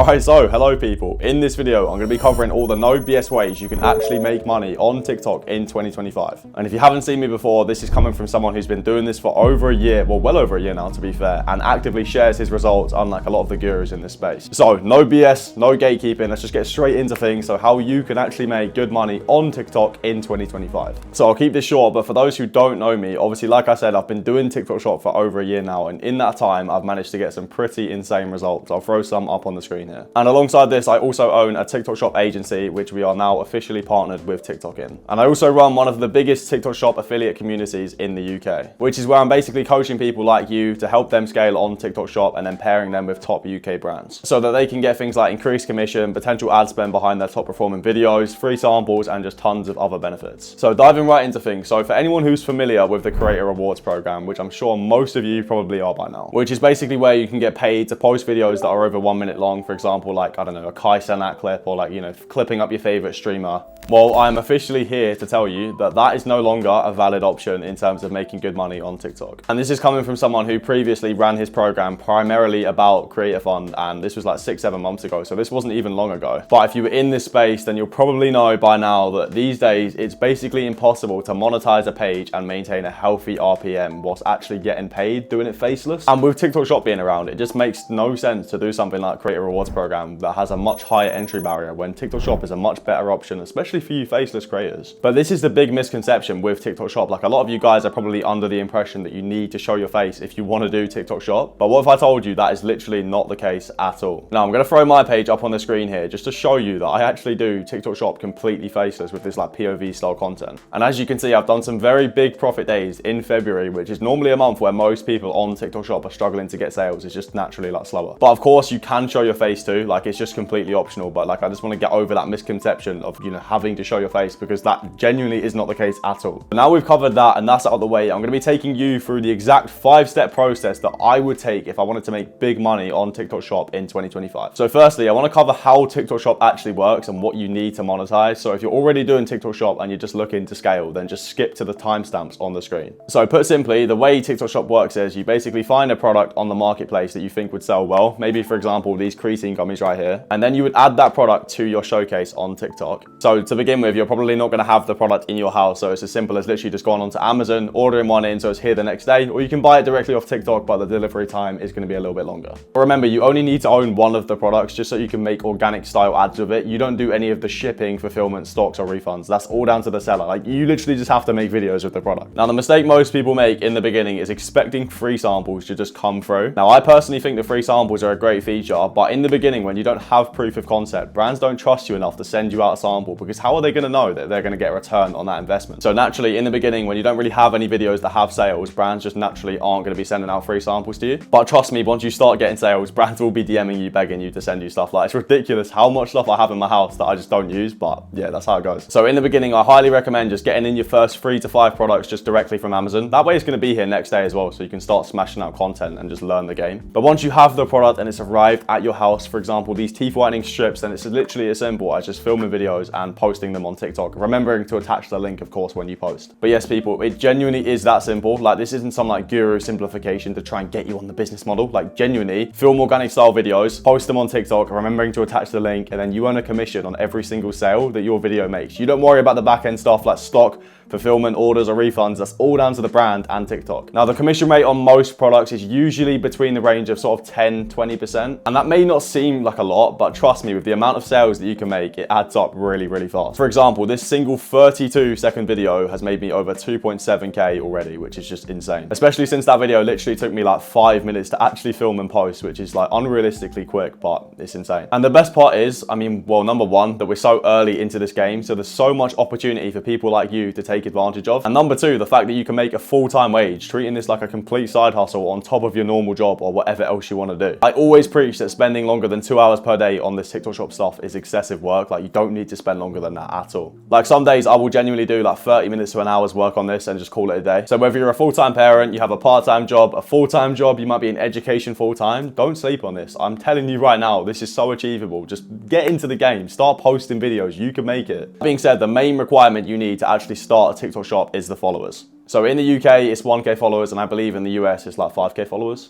Alright, so hello people. In this video, I'm going to be covering all the no BS ways you can actually make money on TikTok in 2025. And if you haven't seen me before, this is coming from someone who's been doing this for over a year, well over a year now to be fair, and actively shares his results unlike a lot of the gurus in this space. So no BS, no gatekeeping, let's just get straight into things. So how you can actually make good money on TikTok in 2025. So I'll keep this short, but for those who don't know me, obviously like I said, I've been doing TikTok Shop for over a year now, and in that time, I've managed to get some pretty insane results. I'll throw some up on the screen here. And alongside this, I also own a TikTok Shop agency, which we are now officially partnered with TikTok in. And I also run one of the biggest TikTok Shop affiliate communities in the UK, which is where I'm basically coaching people like you to help them scale on TikTok Shop and then pairing them with top UK brands so that they can get things like increased commission, potential ad spend behind their top performing videos, free samples, and just tons of other benefits. So diving right into things. So for anyone who's familiar with the Creator Rewards program, which I'm sure most of you probably are by now, which is basically where you can get paid to post videos that are over 1 minute long, for example, like, I don't know, a Kai Cenat clip, or like, you know, clipping up your favorite streamer. Well, I'm officially here to tell you that that is no longer a valid option in terms of making good money on TikTok. And this is coming from someone who previously ran his program primarily about Creator Fund, and this was like 6-7 months ago, so this wasn't even long ago. But if you were in this space, then you'll probably know by now that these days it's basically impossible to monetize a page and maintain a healthy RPM whilst actually getting paid doing it faceless. And with TikTok Shop being around, it just makes no sense to do something like Creator Rewards program that has a much higher entry barrier when TikTok Shop is a much better option, especially for you faceless creators. But this is the big misconception with TikTok Shop. Like, a lot of you guys are probably under the impression that you need to show your face if you want to do TikTok Shop. But what if I told you that is literally not the case at all? Now I'm going to throw my page up on the screen here just to show you that I actually do TikTok Shop completely faceless with this like POV style content. And as you can see, I've done some very big profit days in February, which is normally a month where most people on TikTok Shop are struggling to get sales. It's just naturally like slower. But of course you can show your face too. Like, it's just completely optional. But like, I just want to get over that misconception of, you know, having to show your face, because that genuinely is not the case at all. But now we've covered that and that's out of the way, I'm going to be taking you through the exact 5-step process that I would take if I wanted to make big money on TikTok Shop in 2025. So firstly, I want to cover how TikTok Shop actually works and what you need to monetize. So if you're already doing TikTok Shop and you're just looking to scale, then just skip to the timestamps on the screen. So put simply, the way TikTok Shop works is you basically find a product on the marketplace that you think would sell well. Maybe for example, these creatine gummies right here. And then you would add that product to your showcase on TikTok. So to begin with, you're probably not going to have the product in your house. So it's as simple as literally just going onto Amazon, ordering one in so it's here the next day, or you can buy it directly off TikTok, but the delivery time is going to be a little bit longer. But remember, you only need to own one of the products just so you can make organic style ads with it. You don't do any of the shipping, fulfillment, stocks, or refunds. That's all down to the seller. Like, you literally just have to make videos with the product. Now, the mistake most people make in the beginning is expecting free samples to just come through. Now, I personally think the free samples are a great feature, but in the beginning, when you don't have proof of concept, brands don't trust you enough to send you out a sample, because how are they going to know that they're going to get a return on that investment? So naturally, in the beginning, when you don't really have any videos that have sales, brands just naturally aren't going to be sending out free samples to you. But trust me, once you start getting sales, brands will be DMing you, begging you to send you stuff. Like, it's ridiculous how much stuff I have in my house that I just don't use, but yeah, that's how it goes. So in the beginning, I highly recommend just getting in your first 3 to 5 products just directly from Amazon. That way it's going to be here next day as well, so you can start smashing out content and just learn the game. But once you have the product and it's arrived at your house, for example, these teeth whitening strips, then it's literally as simple as just filming videos and posting them on TikTok, remembering to attach the link, of course, when you post. But yes, people, it genuinely is that simple. Like, this isn't some like guru simplification to try and get you on the business model. Like, genuinely film organic style videos, post them on TikTok, remembering to attach the link, and then you earn a commission on every single sale that your video makes. You don't worry about the back end stuff like stock, fulfillment, orders, or refunds. That's all down to the brand and TikTok. Now, the commission rate on most products is usually between the range of sort of 10-20%. And that may not seem like a lot, but trust me, with the amount of sales that you can make, it adds up really, really fast. For example, this single 32-second video has made me over 2.7K already, which is just insane. Especially since that video literally took me like 5 minutes to actually film and post, which is like unrealistically quick, but it's insane. And the best part is, I mean, well, number one, that we're so early into this game, so there's so much opportunity for people like you to take advantage of. And number two, the fact that you can make a full-time wage, treating this like a complete side hustle on top of your normal job or whatever else you want to do. I always preach that spending longer than 2 hours per day on this TikTok Shop stuff is excessive work. Like, you don't need to spend longer than that at all. Like, some days I will genuinely do like 30 minutes to an hour's work on this and just call it a day. So whether you're a full-time parent, you have a part-time job, a full-time job, you might be in education full-time, don't sleep on this. I'm telling you right now, this is so achievable. Just get into the game, start posting videos, you can make it. That being said, the main requirement you need to actually start a TikTok Shop is the followers. So in the UK, it's 1K followers, and I believe in the US, it's like 5K followers.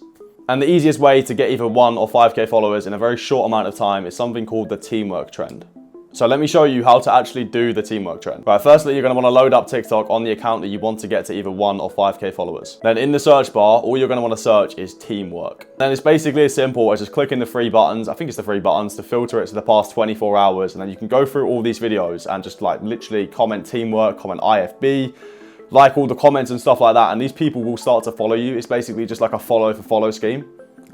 And the easiest way to get either 1 or 5K followers in a very short amount of time is something called the teamwork trend. So let me show you how to actually do the teamwork trend. Right, firstly, you're going to want to load up TikTok on the account that you want to get to either 1 or 5K followers. Then in the search bar, all you're going to want to search is teamwork. Then it's basically as simple as just clicking the 3 buttons. I think it's the 3 buttons to filter it to the past 24 hours. And then you can go through all these videos and just like literally comment teamwork, comment IFB, like all the comments and stuff like that. And these people will start to follow you. It's basically just like a follow for follow scheme.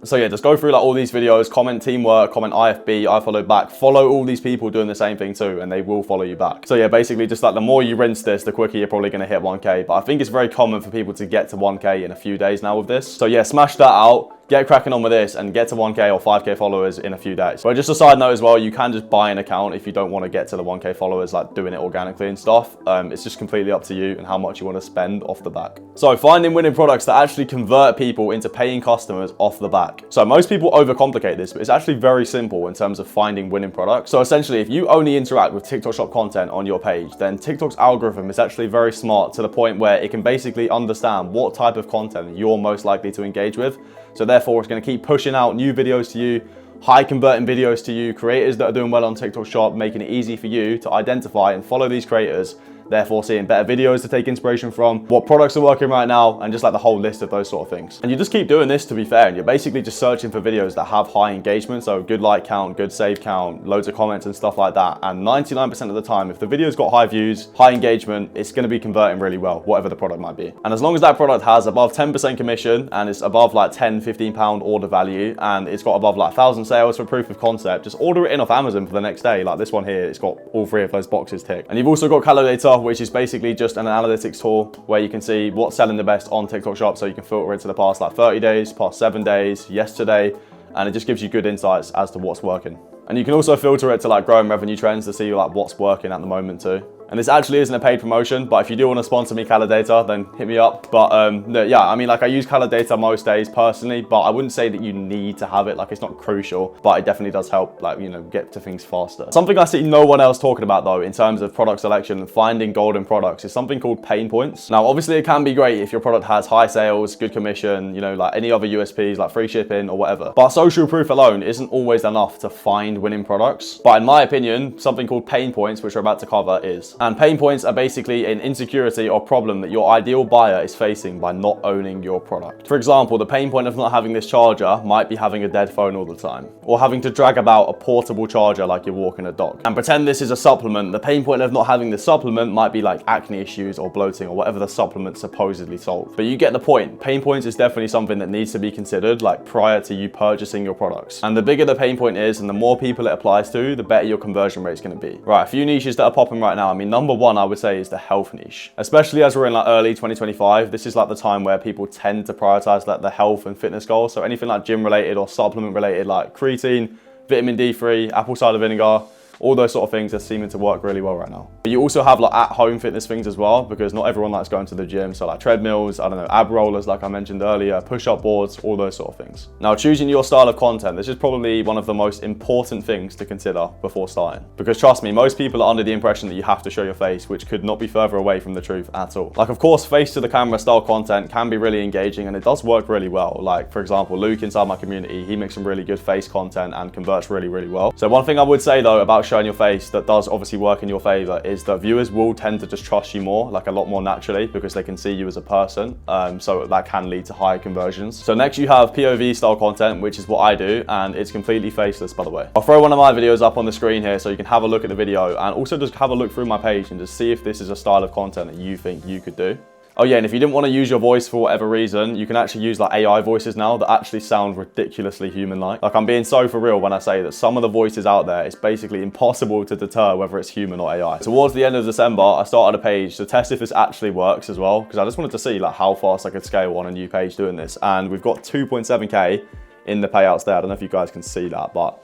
So yeah, just go through like all these videos, comment teamwork, comment IFB, I follow back, follow all these people doing the same thing too, and they will follow you back. So yeah, basically just like the more you rinse this, the quicker you're probably gonna hit 1K. But I think it's very common for people to get to 1K in a few days now with this. So yeah, smash that out. Get cracking on with this and get to 1K or 5K followers in a few days. But just a side note as well, you can just buy an account if you don't want to get to the 1K followers, like doing it organically and stuff. It's just completely up to you and how much you want to spend off the back. So finding winning products that actually convert people into paying customers off the back. So most people overcomplicate this, but it's actually very simple in terms of finding winning products. So essentially, if you only interact with TikTok Shop content on your page, then TikTok's algorithm is actually very smart to the point where it can basically understand what type of content you're most likely to engage with. So therefore, it's going to keep pushing out new videos to you, high converting videos to you, creators that are doing well on TikTok Shop, making it easy for you to identify and follow these creators, therefore seeing better videos to take inspiration from, what products are working right now, and just like the whole list of those sort of things. And you just keep doing this, to be fair, and you're basically just searching for videos that have high engagement, so good like count, good save count, loads of comments and stuff like that. And 99% of the time, if the video's got high views, high engagement, it's going to be converting really well, whatever the product might be. And as long as that product has above 10% commission and it's above like 10, 15 pound order value, and it's got above like 1,000 sales for proof of concept, just order it in off Amazon for the next day. Like this one here, it's got all 3 of those boxes ticked. And you've also got Calculator, which is basically just an analytics tool where you can see what's selling the best on TikTok Shop, so you can filter into the past like 30 days, past 7 days, yesterday, and it just gives you good insights as to what's working. And you can also filter it to like growing revenue trends to see like what's working at the moment too. And this actually isn't a paid promotion, but if you do want to sponsor me Calculator, then hit me up. But yeah, I mean, like I use Calculator most days personally, but I wouldn't say that you need to have it. Like it's not crucial, but it definitely does help, like, you know, get to things faster. Something I see no one else talking about though, in terms of product selection and finding golden products, is something called pain points. Now, obviously it can be great if your product has high sales, good commission, you know, like any other USPs, like free shipping or whatever. But social proof alone isn't always enough to find winning products. But in my opinion, something called pain points, which we're about to cover, is. And pain points are basically an insecurity or problem that your ideal buyer is facing by not owning your product. For example, the pain point of not having this charger might be having a dead phone all the time, or having to drag about a portable charger like you're walking a dog. And pretend this is a supplement. The pain point of not having the supplement might be like acne issues or bloating or whatever the supplement supposedly solves. But you get the point. Pain points is definitely something that needs to be considered like prior to you purchasing your products. And the bigger the pain point is and the more people it applies to, the better your conversion rate is going to be. Right, a few niches that are popping right now. I mean, number one, I would say, is the health niche. Especially as we're in like early 2025, this is like the time where people tend to prioritize like the health and fitness goals. So anything like gym related or supplement related, like creatine, vitamin D3, apple cider vinegar, all those sort of things are seeming to work really well right now. But you also have like at-home fitness things as well, because not everyone likes going to the gym. So like treadmills, I don't know, ab rollers, like I mentioned earlier, push-up boards, all those sort of things. Now, choosing your style of content, this is probably one of the most important things to consider before starting. Because trust me, most people are under the impression that you have to show your face, which could not be further away from the truth at all. Like, of course, face to the camera style content can be really engaging and it does work really well. Like, for example, Luke inside my community, he makes some really good face content and converts really, really well. So one thing I would say though about showing your face that does obviously work in your favor is that viewers will tend to just trust you more, like a lot more naturally, because they can see you as a person. So that can lead to higher conversions. So next you have POV style content, which is what I do, and it's completely faceless, by the way. I'll throw one of my videos up on the screen here so you can have a look at the video and also just have a look through my page and just see if this is a style of content that you think you could do. Oh yeah, and if you didn't want to use your voice for whatever reason, you can actually use like AI voices now that actually sound ridiculously human-like. Like, I'm being so for real when I say that some of the voices out there, it's basically impossible to deter whether it's human or AI. Towards the end of December, I started a page to test if this actually works as well, because I just wanted to see like how fast I could scale on a new page doing this. And we've got 2.7K in the payouts there. I don't know if you guys can see that, but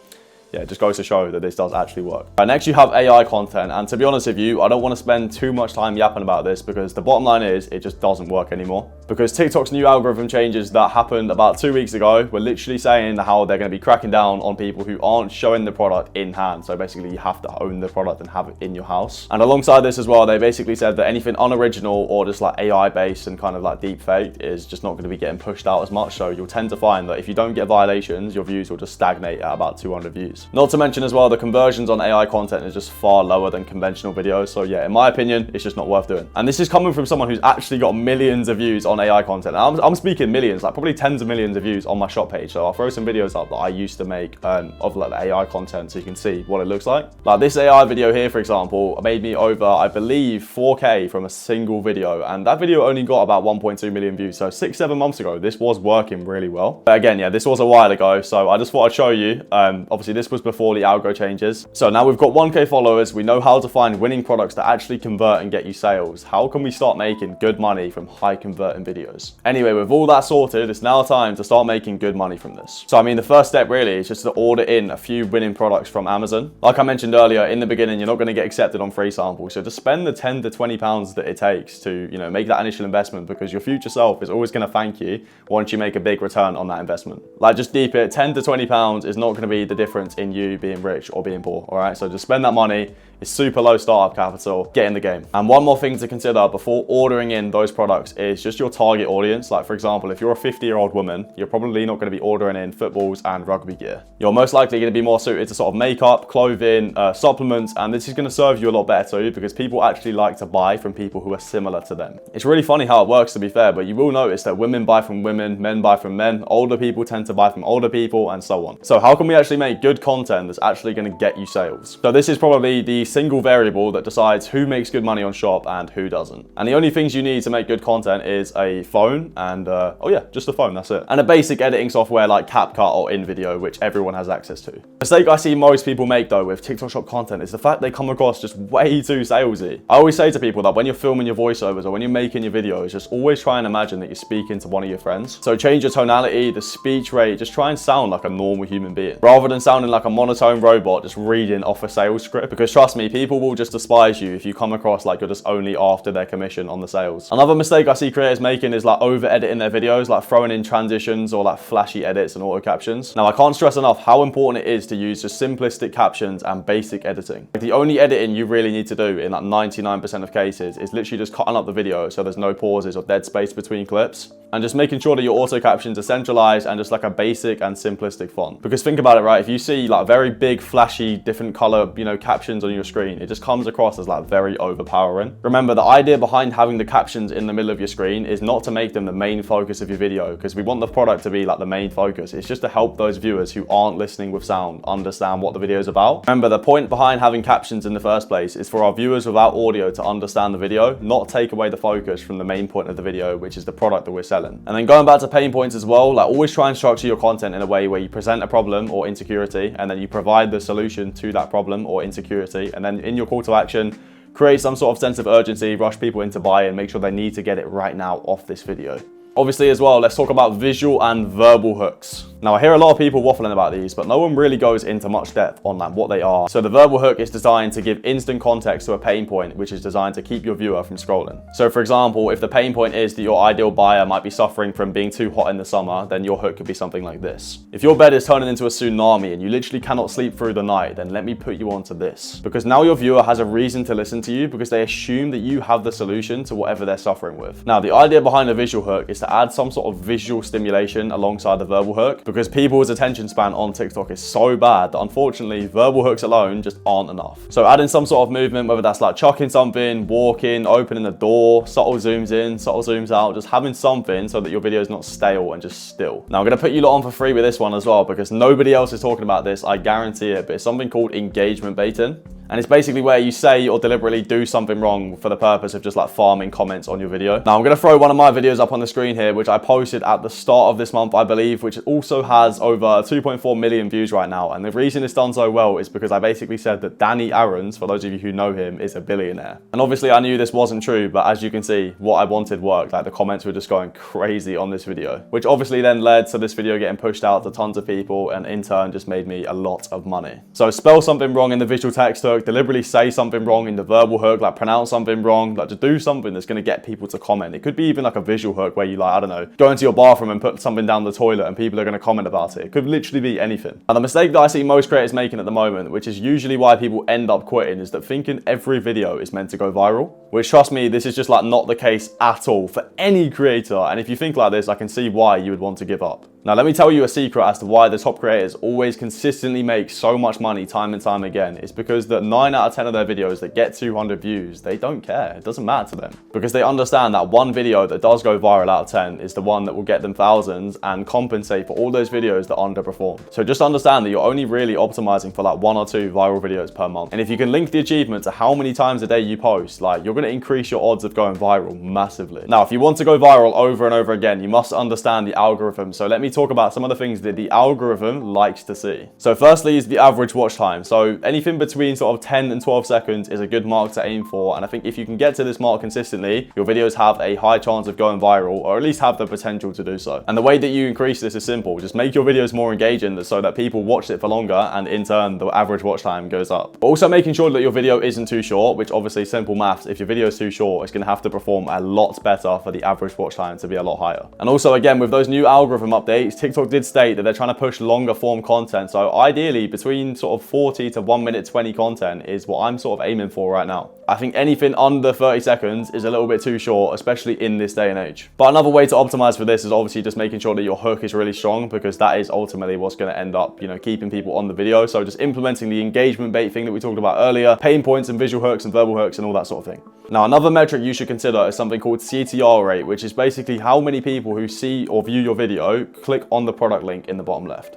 yeah, it just goes to show that this does actually work. Right, next you have AI content, and to be honest with you, I don't want to spend too much time yapping about this because the bottom line is it just doesn't work anymore. because TikTok's new algorithm changes that happened about 2 weeks ago were literally saying how they're going to be cracking down on people who aren't showing the product in hand. So basically you have to own the product and have it in your house. And alongside this as well, they basically said that anything unoriginal or just like AI based and kind of like deep fake is just not going to be getting pushed out as much. So you'll tend to find that if you don't get violations, your views will just stagnate at about 200 views. Not to mention as well, the conversions on AI content is just far lower than conventional videos. So yeah, in my opinion, it's just not worth doing. And this is coming from someone who's actually got millions of views on AI content. And I'm speaking millions, like probably tens of millions of views on my shop page. So I'll throw some videos up that I used to make of like the AI content so you can see what it looks like. Like this AI video here, for example, made me over, I believe, 4K from a single video. And that video only got about 1.2 million views. So 6-7 months ago, this was working really well. But again, yeah, this was a while ago. So I just thought I'd show you. Obviously this was before the algo changes. So now we've got 1K followers. We know how to find winning products that actually convert and get you sales. How can we start making good money from high converting videos? Anyway, with all that sorted, it's now time to start making good money from this. So I mean, the first step really is just to order in a few winning products from Amazon. Like I mentioned earlier, in the beginning, you're not going to get accepted on free samples. So just spend the 10 to 20 pounds that it takes to, you know, make that initial investment, because your future self is always going to thank you once you make a big return on that investment. Like just deep it, 10 to 20 pounds is not going to be the difference in you being rich or being poor. All right. So just spend that money. It's super low startup capital, get in the game. And one more thing to consider before ordering in those products is just your target audience. Like for example, if you're a 50-year-old woman, you're probably not going to be ordering in footballs and rugby gear. You're most likely going to be more suited to sort of makeup, clothing, supplements, and this is going to serve you a lot better too, because people actually like to buy from people who are similar to them. It's really funny how it works, to be fair, but you will notice that women buy from women, men buy from men, older people tend to buy from older people, and so on. So how can we actually make good content that's actually going to get you sales? So this is probably the single variable that decides who makes good money on Shop and who doesn't. And the only things you need to make good content is a phone and, oh yeah, just a phone, that's it. And a basic editing software like CapCut or InVideo, which everyone has access to. The mistake I see most people make though with TikTok Shop content is the fact they come across just way too salesy. I always say to people that when you're filming your voiceovers or when you're making your videos, just always try and imagine that you're speaking to one of your friends. So change your tonality, the speech rate, just try and sound like a normal human being, rather than sounding like a monotone robot just reading off a sales script. Because trust me, people will just despise you if you come across like you're just only after their commission on the sales. Another mistake I see creators making is like over editing their videos, like throwing in transitions or like flashy edits and auto captions. Now I can't stress enough how important it is to use just simplistic captions and basic editing. Like, the only editing you really need to do in like 99% of cases is literally just cutting up the video so there's no pauses or dead space between clips, and just making sure that your auto captions are centralized and just like a basic and simplistic font. Because think about it, right? If you see like very big, flashy, different color, you know, captions on your screen, it just comes across as like very overpowering. Remember, the idea behind having the captions in the middle of your screen is not to make them the main focus of your video, because we want the product to be like the main focus. It's just to help those viewers who aren't listening with sound understand what the video is about. Remember, the point behind having captions in the first place is for our viewers without audio to understand the video, not take away the focus from the main point of the video, which is the product that we're selling. And then going back to pain points as well, like always try and structure your content in a way where you present a problem or insecurity, and then you provide the solution to that problem or insecurity. And then in your call to action, create some sort of sense of urgency, rush people into buying, make sure they need to get it right now off this video. Obviously as well, let's talk about visual and verbal hooks. Now I hear a lot of people waffling about these, but no one really goes into much depth on like what they are. So the verbal hook is designed to give instant context to a pain point, which is designed to keep your viewer from scrolling. So for example, if the pain point is that your ideal buyer might be suffering from being too hot in the summer, then your hook could be something like this. If your bed is turning into a tsunami and you literally cannot sleep through the night, then let me put you onto this. Because now your viewer has a reason to listen to you, because they assume that you have the solution to whatever they're suffering with. Now the idea behind a visual hook is to add some sort of visual stimulation alongside the verbal hook, because people's attention span on TikTok is so bad that unfortunately verbal hooks alone just aren't enough. So adding some sort of movement, whether that's like chucking something, walking, opening the door, subtle zooms in, subtle zooms out, just having something so that your video is not stale and just still. Now I'm going to put you lot on for free with this one as well, because nobody else is talking about this, I guarantee it, but it's something called engagement baiting. And it's basically where you say or deliberately do something wrong for the purpose of just like farming comments on your video. Now I'm going to throw one of my videos up on the screen here, which I posted at the start of this month, I believe, which also has over 2.4 million views right now. And the reason it's done so well is because I basically said that Danny Aarons, for those of you who know him, is a billionaire. And obviously I knew this wasn't true, but as you can see, what I wanted worked. Like the comments were just going crazy on this video, which obviously then led to this video getting pushed out to tons of people, and in turn just made me a lot of money. So spell something wrong in the visual text hook, hook, deliberately say something wrong in the verbal hook, like pronounce something wrong, like just do something that's going to get people to comment. It could be even like a visual hook where you like, I don't know, go into your bathroom and put something down the toilet and people are going to comment about it. It could literally be anything. And the mistake that I see most creators making at the moment, which is usually why people end up quitting, is that thinking every video is meant to go viral, which, trust me, this is just like not the case at all for any creator. And if you think like this, I can see why you would want to give up. Now, let me tell you a secret as to why the top creators always consistently make so much money time and time again. It's because that 9 out of 10 of their videos that get 200 views, they don't care. It doesn't matter to them, because they understand that one video that does go viral out of 10 is the one that will get them thousands and compensate for all those videos that underperform. So just understand that you're only really optimizing for like 1 or 2 viral videos per month. And if you can link the achievement to how many times a day you post, like, you're going to increase your odds of going viral massively. Now, if you want to go viral over and over again, you must understand the algorithm. So let me talk about some of the things that the algorithm likes to see. So firstly is the average watch time. So anything between sort of 10 and 12 seconds is a good mark to aim for. And I think if you can get to this mark consistently, your videos have a high chance of going viral, or at least have the potential to do so. And the way that you increase this is simple. Just make your videos more engaging so that people watch it for longer, and in turn, the average watch time goes up. But also making sure that your video isn't too short, which obviously simple maths, if your video is too short, it's going to have to perform a lot better for the average watch time to be a lot higher. And also, again, with those new algorithm updates, TikTok did state that they're trying to push longer form content. So ideally, between sort of 40 to 1 minute 20 content is what I'm sort of aiming for right now. I think anything under 30 seconds is a little bit too short, especially in this day and age. But another way to optimize for this is obviously just making sure that your hook is really strong, because that is ultimately what's going to end up, you know, keeping people on the video. So just implementing the engagement bait thing that we talked about earlier, pain points and visual hooks and verbal hooks and all that sort of thing. Now, another metric you should consider is something called CTR rate, which is basically how many people who see or view your video click on the product link in the bottom left.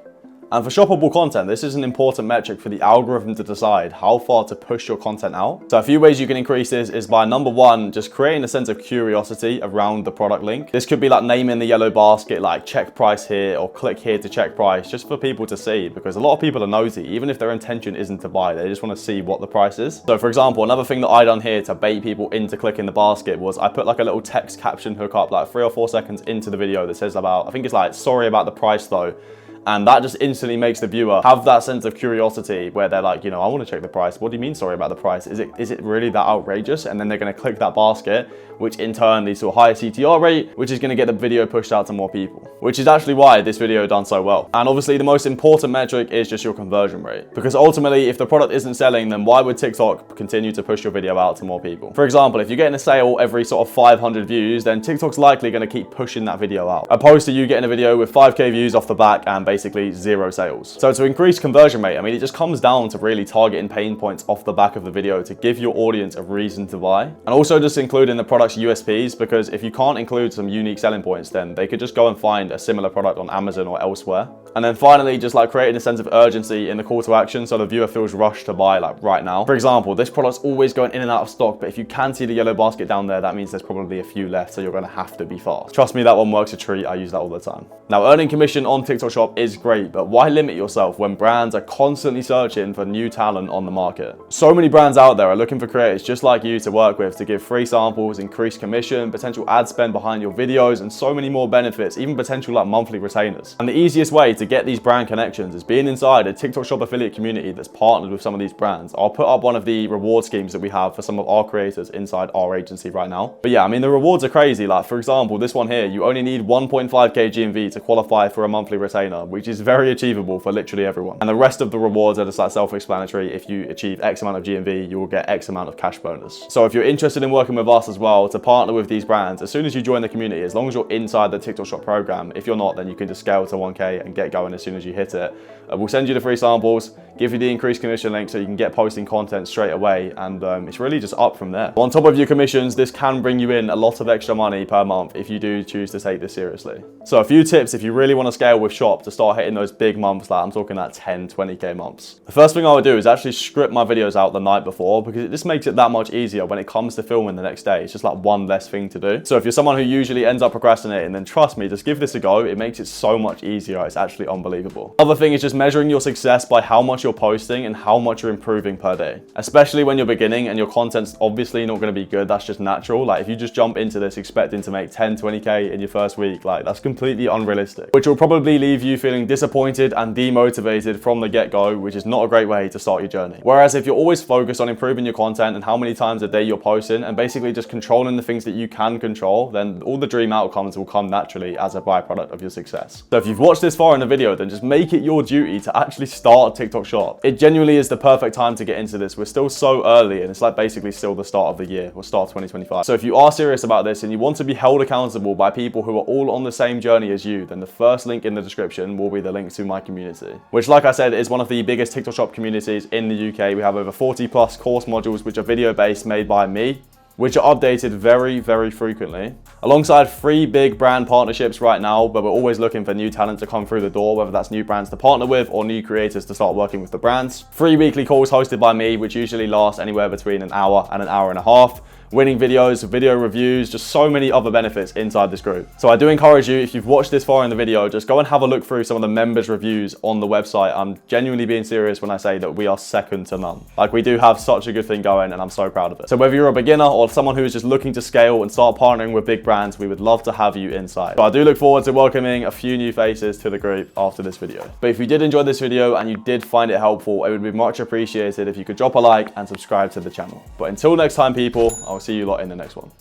And for shoppable content, this is an important metric for the algorithm to decide how far to push your content out. So a few ways you can increase this is by, number one, just creating a sense of curiosity around the product link. This could be like naming the yellow basket, like check price here or click here to check price, just for people to see, because a lot of people are nosy. Even if their intention isn't to buy, they just want to see what the price is. So for example, another thing that I done here to bait people into clicking the basket was I put like a little text caption hook up like 3 or 4 seconds into the video that says about, I think it's like, sorry about the price though. And that just instantly makes the viewer have that sense of curiosity where they're like, you know, I want to check the price. What do you mean sorry about the price? Is it really that outrageous? And then they're going to click that basket, which in turn leads to a higher CTR rate, which is going to get the video pushed out to more people, which is actually why this video done so well. And obviously the most important metric is just your conversion rate, because ultimately if the product isn't selling, then why would TikTok continue to push your video out to more people? For example, if you're getting a sale every sort of 500 views, then TikTok's likely going to keep pushing that video out, opposed to you getting a video with 5K views off the back and basically 0 sales. So to increase conversion rate, I mean, it just comes down to really targeting pain points off the back of the video to give your audience a reason to buy. And also just including the product's USPs, because if you can't include some unique selling points, then they could just go and find a similar product on Amazon or elsewhere. And then finally, just like creating a sense of urgency in the call to action so the viewer feels rushed to buy like right now. For example, this product's always going in and out of stock, but if you can see the yellow basket down there, that means there's probably a few left, so you're going to have to be fast. Trust me, that one works a treat. I use that all the time. Now, earning commission on TikTok Shop is great, but why limit yourself when brands are constantly searching for new talent on the market? So many brands out there are looking for creators just like you to work with, to give free samples, increased commission, potential ad spend behind your videos, and so many more benefits, even potential like monthly retainers. And the easiest way to get these brand connections is being inside a TikTok Shop affiliate community that's partnered with some of these brands. I'll put up one of the reward schemes that we have for some of our creators inside our agency right now. But yeah, I mean, the rewards are crazy. Like, for example, this one here, you only need 1.5K GMV to qualify for a monthly retainer, which is very achievable for literally everyone. And the rest of the rewards are just like self-explanatory. If you achieve X amount of GMV, you will get X amount of cash bonus. So if you're interested in working with us as well to partner with these brands, as soon as you join the community, as long as you're inside the TikTok Shop program, if you're not, then you can just scale to 1K and get going as soon as you hit it. We'll send you the free samples, give you the increased commission link so you can get posting content straight away, and it's really just up from there. On top of your commissions, this can bring you in a lot of extra money per month if you do choose to take this seriously. So a few tips if you really want to scale with Shop to start hitting those big months, like I'm talking that 10, 20K months. The first thing I would do is actually script my videos out the night before, because it just makes it that much easier when it comes to filming the next day. It's just like one less thing to do. So if you're someone who usually ends up procrastinating, then trust me, just give this a go. It makes it so much easier. It's actually unbelievable. Other thing is just measuring your success by how much much you're posting and how much you're improving per day. Especially when you're beginning and your content's obviously not going to be good. That's just natural. Like if you just jump into this expecting to make 10, 20K in your first week, like that's completely unrealistic, which will probably leave you feeling disappointed and demotivated from the get-go, which is not a great way to start your journey. Whereas if you're always focused on improving your content and how many times a day you're posting and basically just controlling the things that you can control, then all the dream outcomes will come naturally as a byproduct of your success. So if you've watched this far in the video, then just make it your duty to actually start TikTok Shop. It genuinely is the perfect time to get into this. We're still so early and it's like basically still the start of the year or start of 2025. So if you are serious about this and you want to be held accountable by people who are all on the same journey as you, then the first link in the description will be the link to my community, which, like I said, is one of the biggest TikTok Shop communities in the UK. We have over 40 plus course modules, which are video based, made by me, which are updated very, very frequently, alongside 3 big brand partnerships right now, but we're always looking for new talent to come through the door, whether that's new brands to partner with or new creators to start working with the brands. 3 weekly calls hosted by me, which usually last anywhere between an hour and an hour and a half. Winning videos, video reviews, just so many other benefits inside this group. So I do encourage you, if you've watched this far in the video, just go and have a look through some of the members' reviews on the website. I'm genuinely being serious when I say that we are second to none. Like, we do have such a good thing going and I'm so proud of it. So whether you're a beginner or someone who is just looking to scale and start partnering with big brands, we would love to have you inside. So I do look forward to welcoming a few new faces to the group after this video. But if you did enjoy this video and you did find it helpful, it would be much appreciated if you could drop a like and subscribe to the channel. But until next time, people, I'll see you lot in the next one.